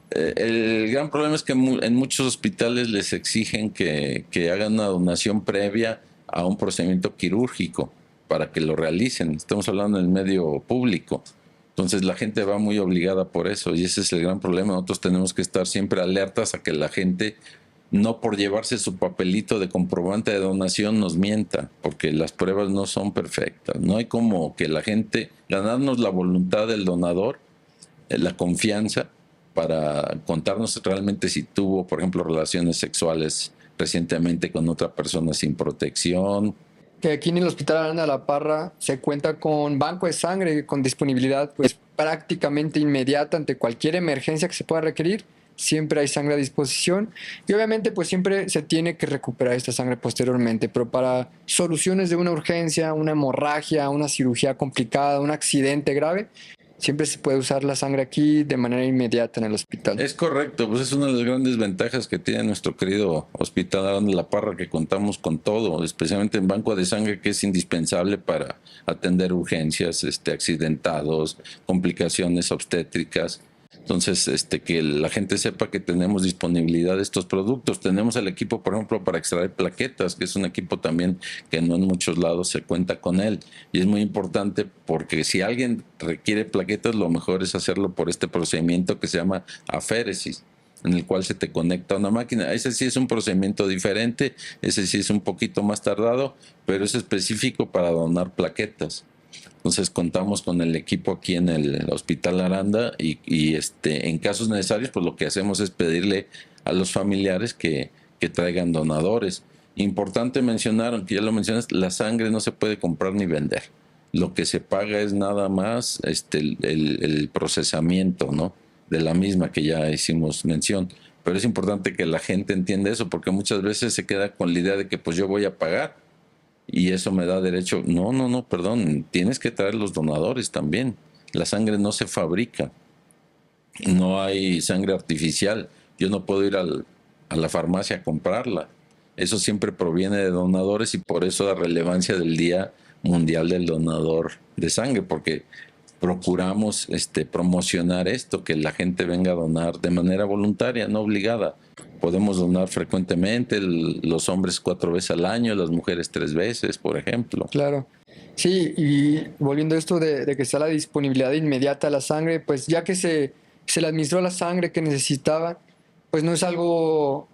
el gran problema es que en muchos hospitales les exigen que hagan una donación previa a un procedimiento quirúrgico. para que lo realicen. Estamos hablando del medio público. Entonces la gente va muy obligada por eso y ese es el gran problema. Nosotros tenemos que estar siempre alertas a que la gente, no por llevarse su papelito de comprobante de donación, nos mienta, porque las pruebas no son perfectas. No hay como que la gente, ganarnos la voluntad del donador, la confianza, para contarnos realmente si tuvo, por ejemplo, relaciones sexuales recientemente con otra persona sin protección. Que aquí en el Hospital Aranda de la Parra se cuenta con banco de sangre con disponibilidad pues prácticamente inmediata ante cualquier emergencia que se pueda requerir. Siempre hay sangre a disposición y obviamente pues siempre se tiene que recuperar esta sangre posteriormente, pero para soluciones de una urgencia, una hemorragia, una cirugía complicada, un accidente grave, siempre se puede usar la sangre aquí de manera inmediata en el hospital. Es correcto, pues es una de las grandes ventajas que tiene nuestro querido Hospital Aranda de la Parra, que contamos con todo, especialmente en banco de sangre, que es indispensable para atender urgencias, accidentados, complicaciones obstétricas. Entonces, que la gente sepa que tenemos disponibilidad de estos productos. Tenemos el equipo, por ejemplo, para extraer plaquetas, que es un equipo también que no en muchos lados se cuenta con él. Y es muy importante porque si alguien requiere plaquetas, lo mejor es hacerlo por este procedimiento que se llama aféresis, en el cual se te conecta a una máquina. Ese sí es un procedimiento diferente, ese sí es un poquito más tardado, pero es específico para donar plaquetas. Entonces contamos con el equipo aquí en el Hospital Aranda y en casos necesarios, pues lo que hacemos es pedirle a los familiares que traigan donadores. Importante mencionar, aunque ya lo mencionas, la sangre no se puede comprar ni vender. Lo que se paga es nada más el procesamiento, ¿no?, de la misma, que ya hicimos mención. Pero es importante que la gente entienda eso, porque muchas veces se queda con la idea de que pues yo voy a pagar y eso me da derecho. No, perdón, tienes que traer los donadores también. La sangre no se fabrica, no hay sangre artificial. Yo no puedo ir a la farmacia a comprarla. Eso siempre proviene de donadores y por eso la relevancia del Día Mundial del Donador de Sangre, porque procuramos promocionar esto, que la gente venga a donar de manera voluntaria, no obligada. Podemos donar frecuentemente, los hombres 4 veces al año, las mujeres 3 veces, por ejemplo. Claro. Sí, y volviendo a esto de que está la disponibilidad inmediata de la sangre, pues ya que se le administró la sangre que necesitaba, pues no es algo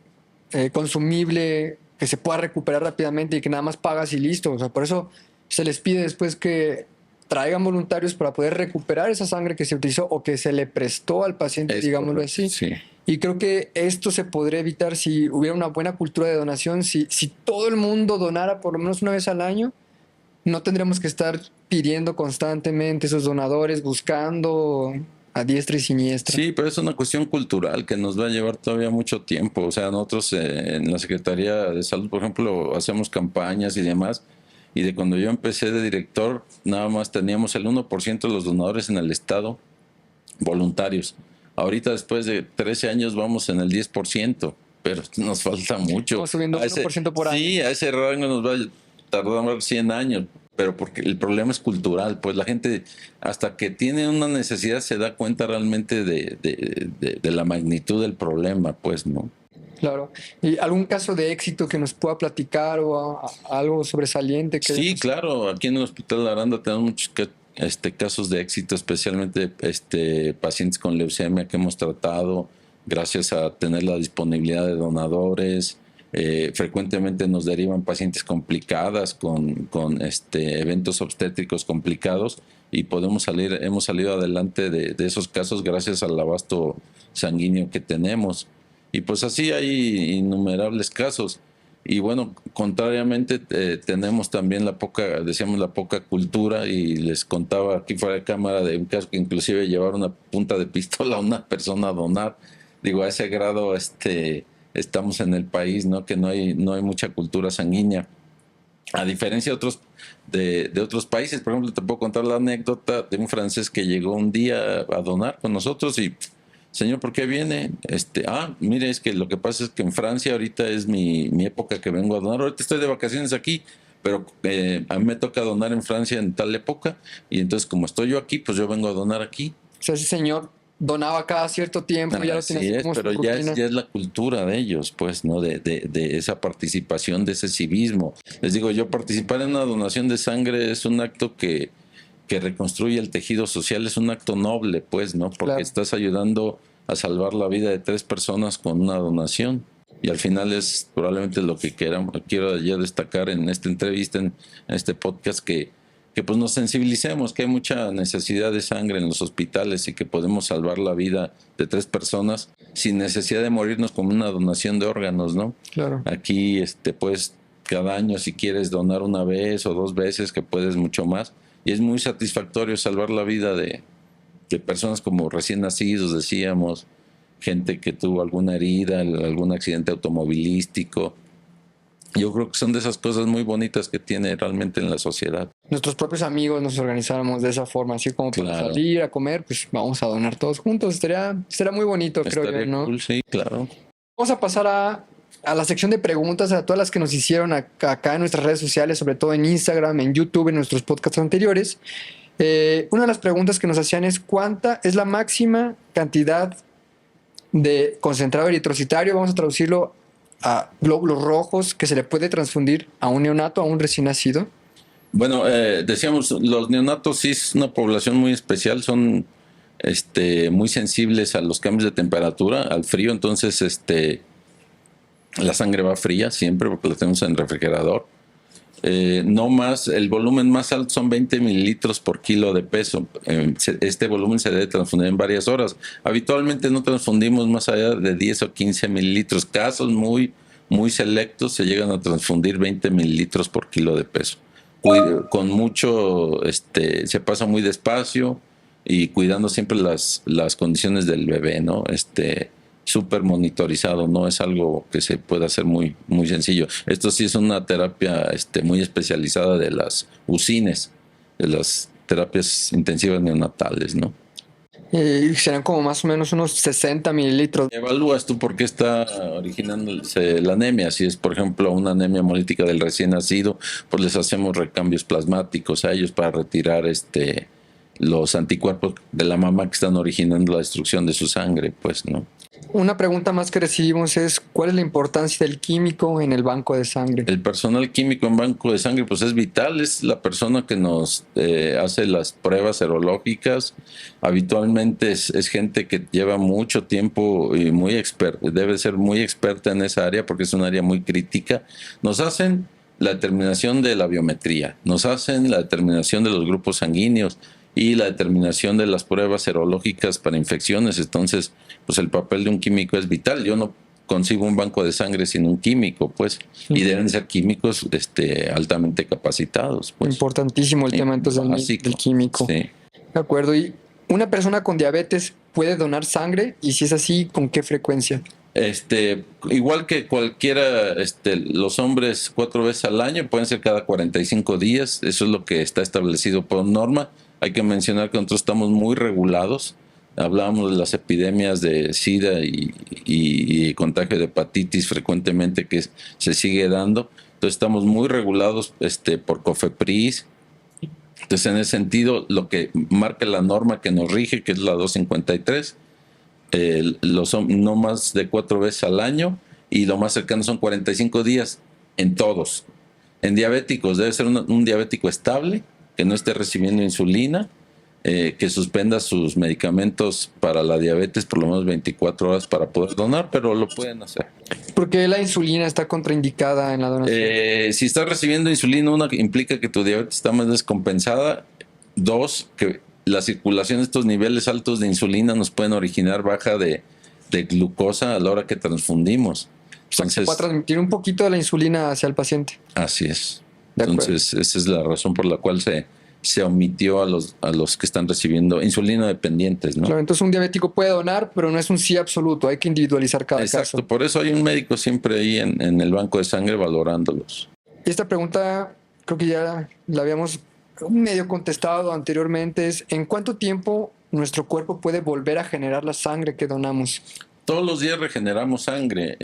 consumible que se pueda recuperar rápidamente y que nada más pagas y listo. O sea, por eso se les pide después que traigan voluntarios para poder recuperar esa sangre que se utilizó o que se le prestó al paciente, digámoslo así. Sí. Y creo que esto se podría evitar si hubiera una buena cultura de donación, si todo el mundo donara por lo menos una vez al año, no tendríamos que estar pidiendo constantemente esos donadores, buscando a diestra y siniestra. Sí, pero es una cuestión cultural que nos va a llevar todavía mucho tiempo. O sea, nosotros en la Secretaría de Salud, por ejemplo, hacemos campañas y demás, y de cuando yo empecé de director, nada más teníamos el 1% de los donadores en el estado voluntarios. Ahorita, después de 13 años, vamos en el 10%, pero nos falta mucho. Estamos subiendo 1% por año. Sí, a ese rango nos va a tardar 100 años, pero porque el problema es cultural. Pues la gente, hasta que tiene una necesidad, se da cuenta realmente de la magnitud del problema, pues, ¿no? Claro. ¿Y algún caso de éxito que nos pueda platicar o algo sobresaliente? Sí, claro. Aquí en el Hospital Aranda tenemos muchos casos de éxito, especialmente pacientes con leucemia que hemos tratado gracias a tener la disponibilidad de donadores. Frecuentemente nos derivan pacientes complicadas con eventos obstétricos complicados y hemos salido adelante de esos casos gracias al abasto sanguíneo que tenemos. Y pues así hay innumerables casos. Y bueno, contrariamente tenemos también la poca cultura, y les contaba aquí fuera de cámara de un caso que inclusive llevaron una punta de pistola a una persona a donar. Digo, a ese grado estamos en el país, ¿no? Que no hay mucha cultura sanguínea. A diferencia de otros países. Por ejemplo, te puedo contar la anécdota de un francés que llegó un día a donar con nosotros y... Señor, ¿por qué viene? Mire, es que lo que pasa es que en Francia ahorita es mi época que vengo a donar. Ahorita estoy de vacaciones aquí, pero a mí me toca donar en Francia en tal época, y entonces como estoy yo aquí, pues yo vengo a donar aquí. O sea, ese señor donaba cada cierto tiempo, ya lo Así tenías es, como su pero ya rutina. es la cultura de ellos, pues, ¿no? De esa participación, de ese civismo. Les digo, yo participar en una donación de sangre es un acto que reconstruye el tejido social, es un acto noble, pues, ¿no? Porque Claro. estás ayudando a salvar la vida de 3 personas con una donación. Y al final es probablemente lo que quiero ya destacar en esta entrevista, en este podcast, que pues nos sensibilicemos, que hay mucha necesidad de sangre en los hospitales y que podemos salvar la vida de 3 personas sin necesidad de morirnos con una donación de órganos, ¿no? Claro. Aquí, pues, cada año si quieres donar una vez o 2 veces, que puedes mucho más. Y es muy satisfactorio salvar la vida de personas como recién nacidos, decíamos, gente que tuvo alguna herida, algún accidente automovilístico. Yo creo que son de esas cosas muy bonitas que tiene realmente en la sociedad. Nuestros propios amigos nos organizáramos de esa forma, así como para Claro. salir a comer, pues vamos a donar todos juntos. Estaría muy bonito, creo yo, Estaría ¿no? cool, sí, claro. Vamos a pasar a la sección de preguntas, a todas las que nos hicieron acá en nuestras redes sociales, sobre todo en Instagram, en YouTube, en nuestros podcasts anteriores. Una de las preguntas que nos hacían es: ¿cuánta es la máxima cantidad de concentrado eritrocitario? Vamos a traducirlo a glóbulos rojos que se le puede transfundir a un neonato, a un recién nacido. Bueno, decíamos, los neonatos sí es una población muy especial, son muy sensibles a los cambios de temperatura, al frío, entonces la sangre va fría siempre porque la tenemos en el refrigerador. No más, el volumen más alto son 20 mililitros por kilo de peso. Este volumen se debe transfundir en varias horas. Habitualmente no transfundimos más allá de 10 o 15 mililitros. Casos muy, muy selectos se llegan a transfundir 20 mililitros por kilo de peso. Con mucho, se pasa muy despacio y cuidando siempre las condiciones del bebé, ¿no? Súper monitorizado, no es algo que se pueda hacer muy, muy sencillo. Esto sí es una terapia muy especializada de las UCINES, de las terapias intensivas neonatales, ¿no? Serán como más o menos unos 60 mililitros. Evalúas tú por qué está originándose la anemia. Si es, por ejemplo, una anemia hemolítica del recién nacido, pues les hacemos recambios plasmáticos a ellos para retirar los anticuerpos de la mamá que están originando la destrucción de su sangre, pues, ¿no? Una pregunta más que recibimos es: ¿cuál es la importancia del químico en el banco de sangre? El personal químico en banco de sangre pues es vital, es la persona que nos hace las pruebas serológicas. Habitualmente es gente que lleva mucho tiempo y debe ser muy experta en esa área porque es un área muy crítica. Nos hacen la determinación de la biometría, nos hacen la determinación de los grupos sanguíneos y la determinación de las pruebas serológicas para infecciones. Entonces, pues el papel de un químico es vital. Yo no concibo un banco de sangre sin un químico, pues, y deben ser químicos altamente capacitados, pues. Importantísimo el tema entonces del químico. Sí. De acuerdo. ¿Y una persona con diabetes puede donar sangre? Y si es así, ¿con qué frecuencia? Igual que cualquiera, los hombres 4 veces al año, pueden ser cada 45 días, eso es lo que está establecido por norma. Hay que mencionar que nosotros estamos muy regulados. Hablábamos de las epidemias de SIDA y contagio de hepatitis frecuentemente que se sigue dando. Entonces estamos muy regulados por COFEPRIS. Entonces en ese sentido lo que marca la norma que nos rige, que es la 253, no más de 4 veces al año y lo más cercano son 45 días en todos. En diabéticos debe ser un diabético estable, que no esté recibiendo insulina, que suspenda sus medicamentos para la diabetes por lo menos 24 horas para poder donar, pero lo pueden hacer. ¿Por qué la insulina está contraindicada en la donación? Si estás recibiendo insulina, una implica que tu diabetes está más descompensada. 2, que la circulación de estos niveles altos de insulina nos pueden originar baja de glucosa a la hora que transfundimos. Entonces, se puede transmitir un poquito de la insulina hacia el paciente. Así es. Entonces, esa es la razón por la cual se omitió a los que están recibiendo insulina dependientes, ¿no? Claro, entonces un diabético puede donar, pero no es un sí absoluto, hay que individualizar cada caso. Exacto, por eso hay un médico siempre ahí en el banco de sangre valorándolos. Y esta pregunta creo que ya la habíamos medio contestado anteriormente, es: ¿en cuánto tiempo nuestro cuerpo puede volver a generar la sangre que donamos? Todos los días regeneramos sangre,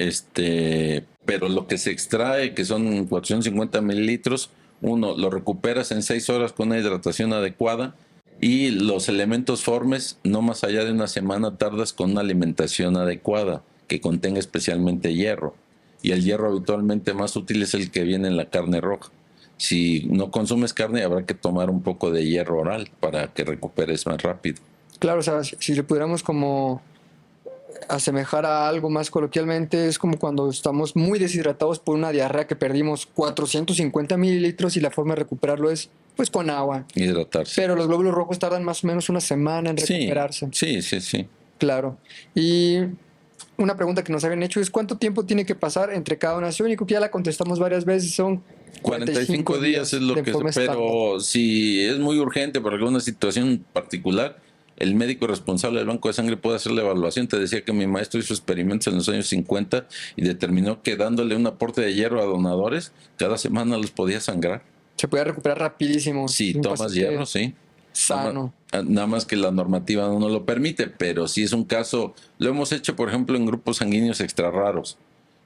pero lo que se extrae, que son 450 mililitros, uno lo recuperas en 6 horas con una hidratación adecuada Y los elementos formes, no más allá de una semana tardas con una alimentación adecuada que contenga especialmente hierro. Y el hierro habitualmente más útil es el que viene en la carne roja. Si no consumes carne, habrá que tomar un poco de hierro oral para que recuperes más rápido. Claro, o sea, si le pudiéramos como asemejar a algo más coloquialmente, es como cuando estamos muy deshidratados por una diarrea que perdimos 450 mililitros y la forma de recuperarlo es pues con agua. Hidratarse. Pero los glóbulos rojos tardan más o menos una semana en recuperarse. Sí. Claro. Y una pregunta que nos habían hecho es ¿cuánto tiempo tiene que pasar entre cada donación? Y creo que ya la contestamos varias veces, son 45 días es lo que... Pero si es muy urgente por alguna situación particular, el médico responsable del banco de sangre puede hacer la evaluación. Te decía que mi maestro hizo experimentos en los años 50 y determinó que dándole un aporte de hierro a donadores, cada semana los podía sangrar. Se puede recuperar rapidísimo. Si tomas hierro, sí. Sano. Nada más que la normativa no lo permite, pero si es un caso, lo hemos hecho por ejemplo en grupos sanguíneos extra raros.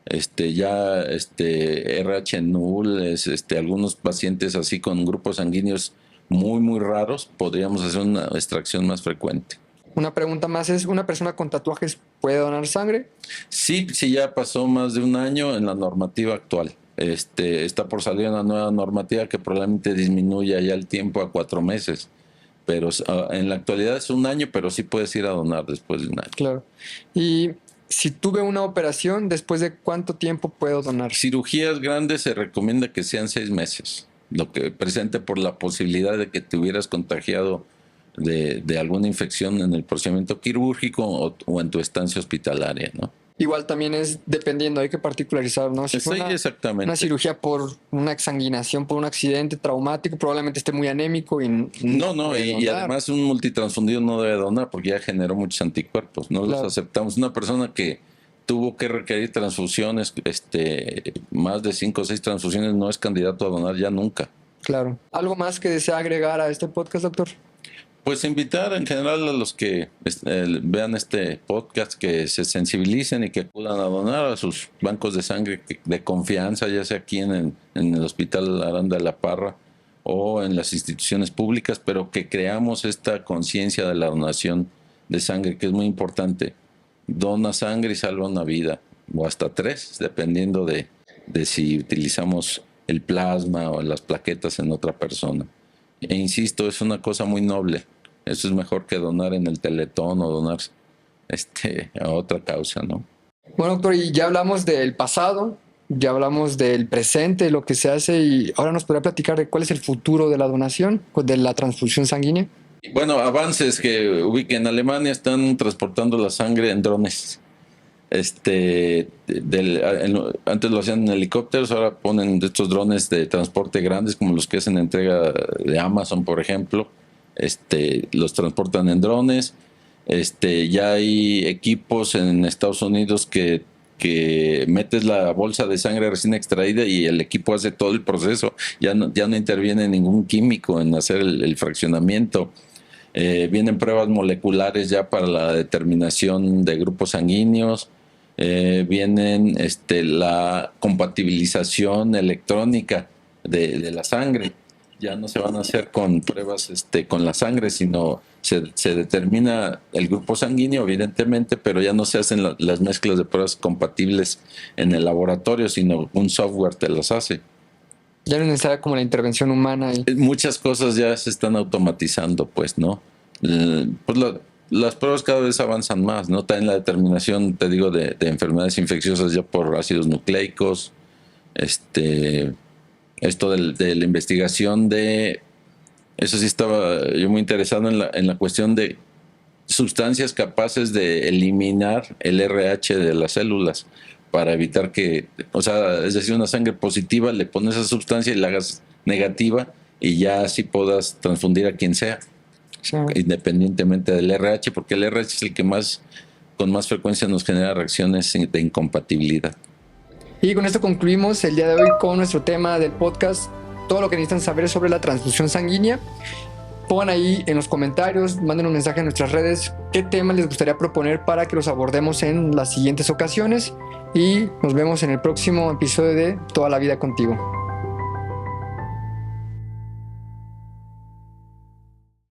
RH null, algunos pacientes así con grupos sanguíneos muy raros, podríamos hacer una extracción más frecuente. Una pregunta más es, ¿una persona con tatuajes puede donar sangre? Sí, ya pasó más de un año en la normativa actual. Está por salir una nueva normativa que probablemente disminuya ya el tiempo a 4 meses. Pero en la actualidad es un año, pero sí puedes ir a donar después de un año. Claro. Y si tuve una operación, ¿después de cuánto tiempo puedo donar? Cirugías grandes se recomienda que sean 6 meses. Lo que presente por la posibilidad de que te hubieras contagiado de alguna infección en el procedimiento quirúrgico o en tu estancia hospitalaria, ¿no? Igual también es dependiendo, hay que particularizar, ¿no? Si fue exactamente. Una cirugía por una exsanguinación, por un accidente traumático, probablemente esté muy anémico y no, y además un multitransfundido no debe donar porque ya generó muchos anticuerpos, no los aceptamos. Una persona que tuvo que requerir transfusiones, más de 5 o 6 transfusiones, no es candidato a donar ya nunca. Claro. ¿Algo más que desea agregar a este podcast, doctor? Pues invitar en general a los que vean este podcast que se sensibilicen y que acudan a donar a sus bancos de sangre de confianza, ya sea aquí en el Hospital Aranda de la Parra o en las instituciones públicas, pero que creamos esta conciencia de la donación de sangre, que es muy importante. Dona sangre y salva una vida, o hasta 3, dependiendo de si utilizamos el plasma o las plaquetas en otra persona. E insisto, es una cosa muy noble. Eso es mejor que donar en el Teletón o donar a otra causa, ¿no? Bueno, doctor, y ya hablamos del pasado, ya hablamos del presente, lo que se hace, y ahora nos podría platicar de cuál es el futuro de la donación, de la transfusión sanguínea. Bueno, avances que ubiquen. En Alemania están transportando la sangre en drones. Antes lo hacían en helicópteros, ahora ponen de estos drones de transporte grandes como los que hacen entrega de Amazon, por ejemplo. Los transportan en drones. Ya hay equipos en Estados Unidos que metes la bolsa de sangre recién extraída y el equipo hace todo el proceso. Ya no interviene ningún químico en hacer el fraccionamiento. Vienen pruebas moleculares ya para la determinación de grupos sanguíneos. Vienen la compatibilización electrónica de la sangre. Ya no se van a hacer con pruebas con la sangre, sino se determina el grupo sanguíneo, evidentemente, pero ya no se hacen las mezclas de pruebas compatibles en el laboratorio, sino un software te las hace. Ya no es necesaria como la intervención humana. Muchas cosas ya se están automatizando, pues, ¿no? Pues las pruebas cada vez avanzan más, ¿no? También la determinación, te digo, de enfermedades infecciosas ya por ácidos nucleicos, esto de la investigación eso sí estaba yo muy interesado en la cuestión de sustancias capaces de eliminar el RH de las células para evitar que, es decir, una sangre positiva, le pones esa sustancia y la hagas negativa y ya así puedas transfundir a quien sea, sí, independientemente del RH, porque el RH es el que con más frecuencia nos genera reacciones de incompatibilidad. Y con esto concluimos el día de hoy con nuestro tema del podcast, todo lo que necesitan saber sobre la transfusión sanguínea. Pongan ahí en los comentarios, manden un mensaje en nuestras redes qué temas les gustaría proponer para que los abordemos en las siguientes ocasiones y nos vemos en el próximo episodio de Toda la Vida Contigo.